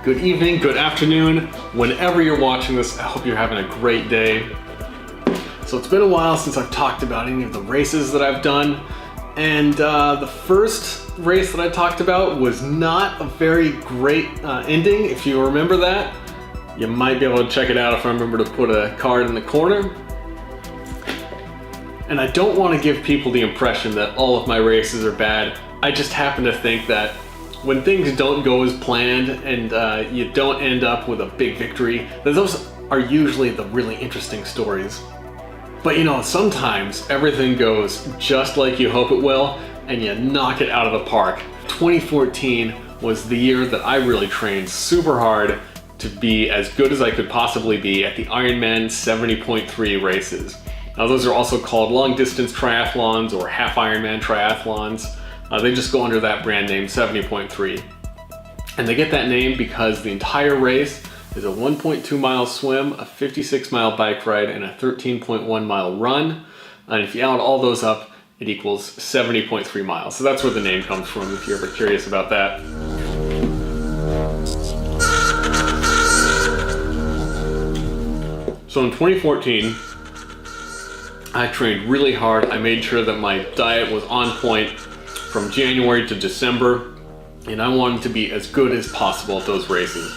good evening, good afternoon, whenever you're watching this. I hope you're having a great day. So it's been a while since I've talked about any of the races that I've done, and the first race that I talked about was not a very great ending. If you remember that, you might be able to check it out if I remember to put a card in the corner. And I don't want to give people the impression that all of my races are bad. I just happen to think that when things don't go as planned and you don't end up with a big victory, those are usually the really interesting stories. But you know, sometimes everything goes just like you hope it will and you knock it out of the park. 2014 was the year that I really trained super hard to be as good as I could possibly be at the Ironman 70.3 races. Now those are also called long distance triathlons or half Ironman triathlons. They just go under that brand name, 70.3. And they get that name because the entire race is a 1.2 mile swim, a 56 mile bike ride, and a 13.1 mile run. And if you add all those up, it equals 70.3 miles. So that's where the name comes from, if you're ever curious about that. So in 2014, I trained really hard. I made sure that my diet was on point from January to December, and I wanted to be as good as possible at those races.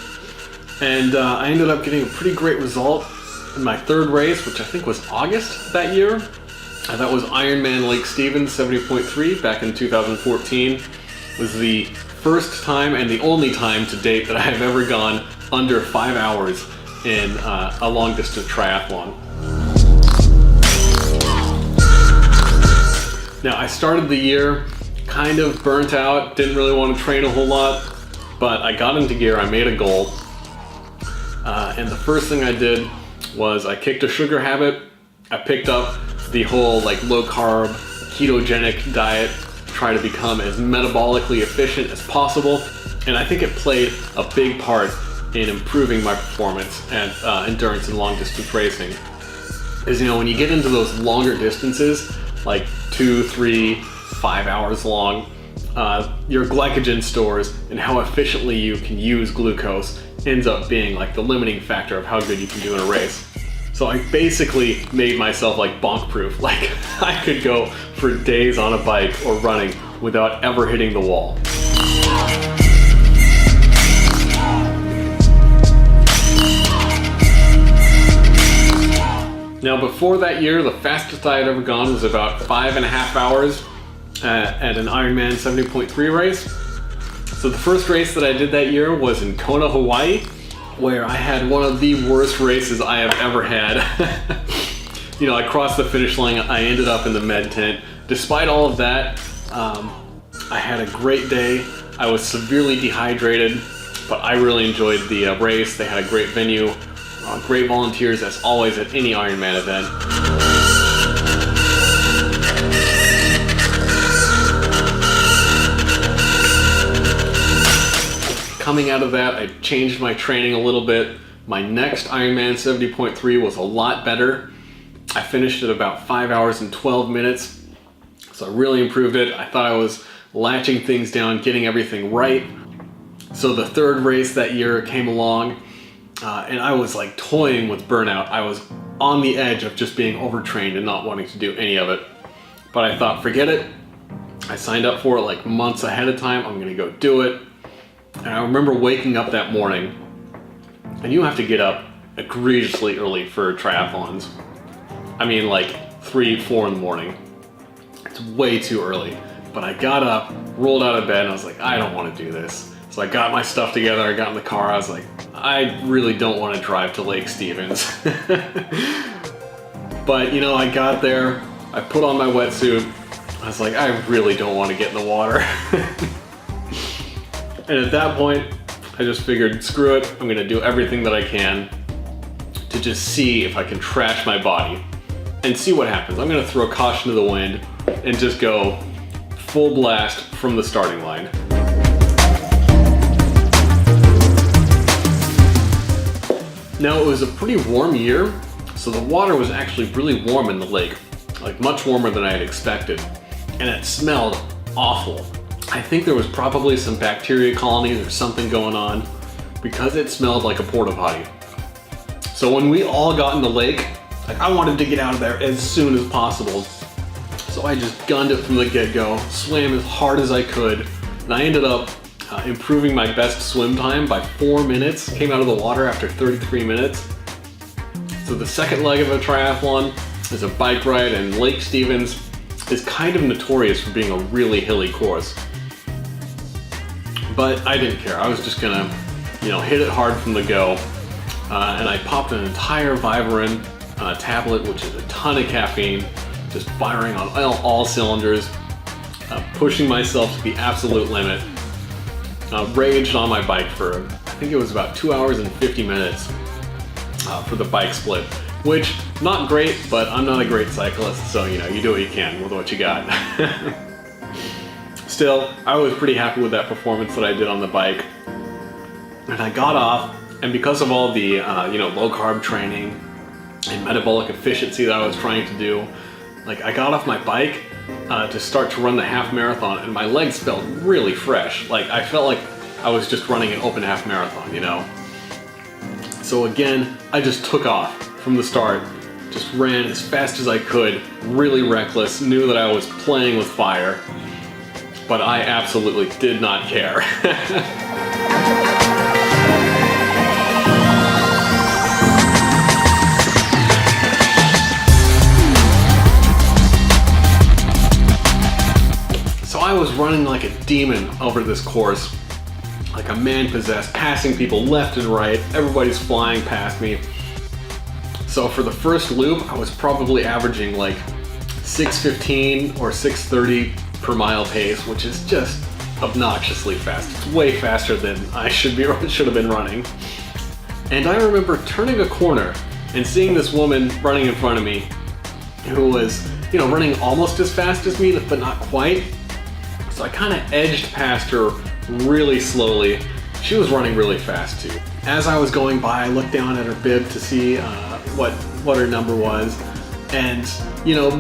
And I ended up getting a pretty great result in my third race, which I think was August that year. That was Ironman Lake Stevens 70.3 back in 2014. It was the first time and the only time to date that I have ever gone under 5 hours in a long distance triathlon. Now I started the year kind of burnt out, didn't really want to train a whole lot, but I got into gear, I made a goal. And the first thing I did was I kicked a sugar habit. I picked up the whole like low carb, ketogenic diet, try to become as metabolically efficient as possible. And I think it played a big part in improving my performance and endurance in long distance racing. Is, you know, when you get into those longer distances, like 2, 3, 5 hours long, your glycogen stores and how efficiently you can use glucose ends up being like the limiting factor of how good you can do in a race. So I basically made myself like bonk proof. Like I could go for days on a bike or running without ever hitting the wall. Now before that year, the fastest I had ever gone was about 5.5 hours at an Ironman 70.3 race. So the first race that I did that year was in Kona, Hawaii, where I had one of the worst races I have ever had. You know, I crossed the finish line, I ended up in the med tent. Despite all of that, I had a great day. I was severely dehydrated, but I really enjoyed the race. They had a great venue, great volunteers as always at any Ironman event. Coming out of that, I changed my training a little bit. My next Ironman 70.3 was a lot better. I finished at about 5 hours and 12 minutes. So I really improved it. I thought I was latching things down, getting everything right. So the third race that year came along, and I was like toying with burnout. I was on the edge of just being overtrained and not wanting to do any of it. But I thought, forget it. I signed up for it like months ahead of time. I'm gonna go do it. And I remember waking up that morning, and you have to get up egregiously early for triathlons. I mean like 3, 4 in the morning. It's way too early. But I got up, rolled out of bed, and I was like, I don't want to do this. So I got my stuff together, I got in the car, I was like, I really don't want to drive to Lake Stevens. But you know, I got there, I put on my wetsuit, I was like, I really don't want to get in the water. And at that point, I just figured, screw it, I'm gonna do everything that I can to just see if I can trash my body and see what happens. I'm gonna throw caution to the wind and just go full blast from the starting line. Now it was a pretty warm year, so the water was actually really warm in the lake, like much warmer than I had expected, and it smelled awful. I think there was probably some bacteria colonies or something going on, because it smelled like a porta potty. So when we all got in the lake, like, I wanted to get out of there as soon as possible. So I just gunned it from the get-go, swam as hard as I could, and I ended up improving my best swim time by 4 minutes. Came out of the water after 33 minutes. So the second leg of a triathlon is a bike ride, and Lake Stevens is kind of notorious for being a really hilly course. But I didn't care. I was just gonna, hit it hard from the go. And I popped an entire Vivarin tablet, which is a ton of caffeine, just firing on all cylinders, pushing myself to the absolute limit. Raged on my bike for, I think it was about 2 hours and 50 minutes for the bike split, which, not great, but I'm not a great cyclist, so you do what you can with what you got. Still, I was pretty happy with that performance that I did on the bike. And I got off, and because of all the low carb training and metabolic efficiency that I was trying to do, like, I got off my bike to start to run the half marathon, and my legs felt really fresh. Like, I felt like I was just running an open half marathon, So again, I just took off from the start, just ran as fast as I could, really reckless, knew that I was playing with fire, but I absolutely did not care. I was running like a demon over this course, like a man possessed, passing people left and right. Everybody's flying past me. So for the first loop, I was probably averaging like 6:15 or 6:30 per mile pace, which is just obnoxiously fast. It's way faster than I should have been running. And I remember turning a corner and seeing this woman running in front of me who was, running almost as fast as me, but not quite. So I kind of edged past her really slowly. She was running really fast too. As I was going by, I looked down at her bib to see what her number was. And,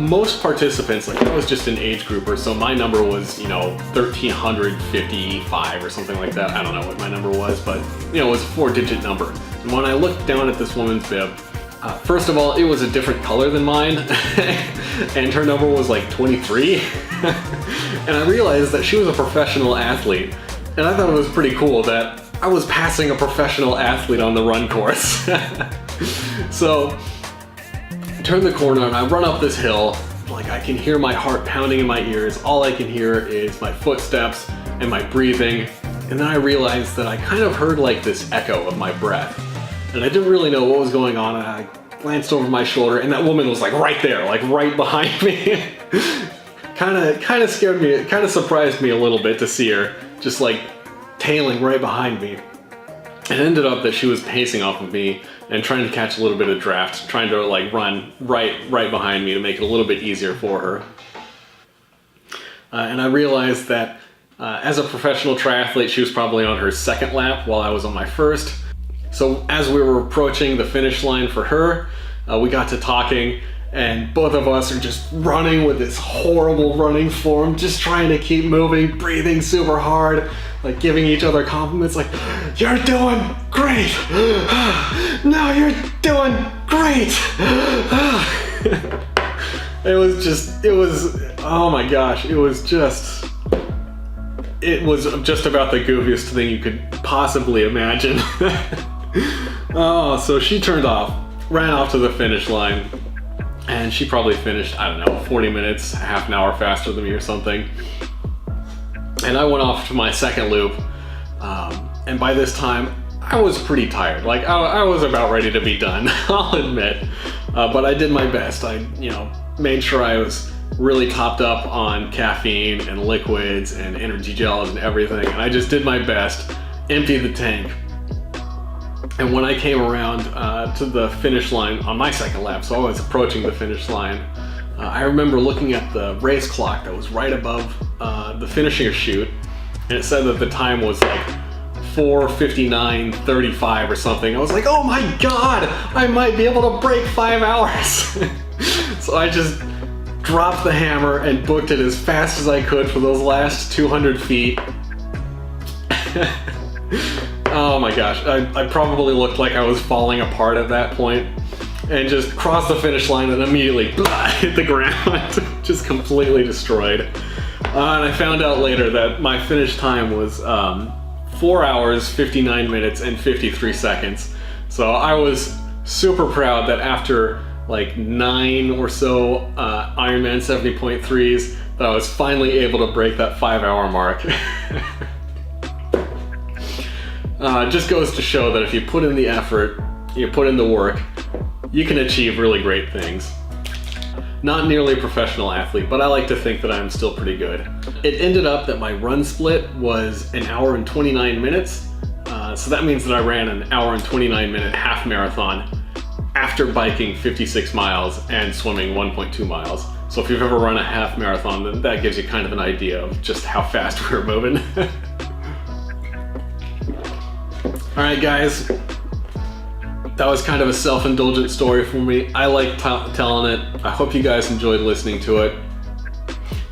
most participants, like, I was just an age grouper, so my number was, 1,355 or something like that. I don't know what my number was, but, it was a 4-digit number. And when I looked down at this woman's bib, first of all, it was a different color than mine, and her number was like 23. And I realized that she was a professional athlete, and I thought it was pretty cool that I was passing a professional athlete on the run course. So, I turn the corner and I run up this hill, like, I can hear my heart pounding in my ears. All I can hear is my footsteps and my breathing, and then I realized that I kind of heard like this echo of my breath. And I didn't really know what was going on, and I glanced over my shoulder, and that woman was like right there, like right behind me. kind of scared me, it kind of surprised me a little bit to see her just like tailing right behind me. It ended up that she was pacing off of me and trying to catch a little bit of draft, trying to like run right behind me to make it a little bit easier for her. And I realized that as a professional triathlete, she was probably on her second lap while I was on my first. So as we were approaching the finish line for her, we got to talking, and both of us are just running with this horrible running form, just trying to keep moving, breathing super hard, like giving each other compliments like, "You're doing great! No, you're doing great!" Oh my gosh, it was just about the goofiest thing you could possibly imagine. Oh, so she turned off, ran off to the finish line, and she probably finished, I don't know, 40 minutes, half an hour faster than me or something. And I went off to my second loop, and by this time, I was pretty tired. Like, I was about ready to be done, I'll admit. But I did my best. I, made sure I was really topped up on caffeine and liquids and energy gels and everything, and I just did my best, emptied the tank. And when I came around to the finish line on my second lap, so I was approaching the finish line, I remember looking at the race clock that was right above the finishing chute, and it said that the time was like 4:59:35 or something. I was like, oh my god, I might be able to break 5 hours. So I just dropped the hammer and booked it as fast as I could for those last 200 feet. Oh my gosh, I probably looked like I was falling apart at that point, and just crossed the finish line and immediately hit the ground, just completely destroyed. And I found out later that my finish time was 4 hours, 59 minutes, and 53 seconds. So I was super proud that after like 9 or so Ironman 70.3s, that I was finally able to break that 5-hour mark. Just goes to show that if you put in the effort, you put in the work, you can achieve really great things. Not nearly a professional athlete, but I like to think that I'm still pretty good. It ended up that my run split was 1 hour and 29 minutes. So that means that I ran an 1 hour and 29 minute half marathon after biking 56 miles and swimming 1.2 miles. So if you've ever run a half marathon, then that gives you kind of an idea of just how fast we were moving. All right, guys. That was kind of a self-indulgent story for me. I like telling it. I hope you guys enjoyed listening to it.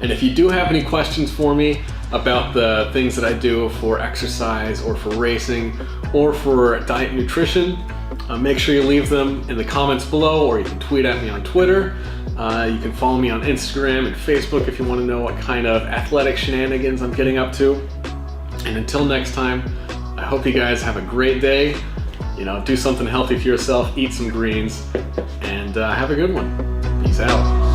And if you do have any questions for me about the things that I do for exercise or for racing or for diet and nutrition, make sure you leave them in the comments below, or you can tweet at me on Twitter. You can follow me on Instagram and Facebook if you want to know what kind of athletic shenanigans I'm getting up to. And until next time, I hope you guys have a great day. You know, do something healthy for yourself, eat some greens, and have a good one. Peace out.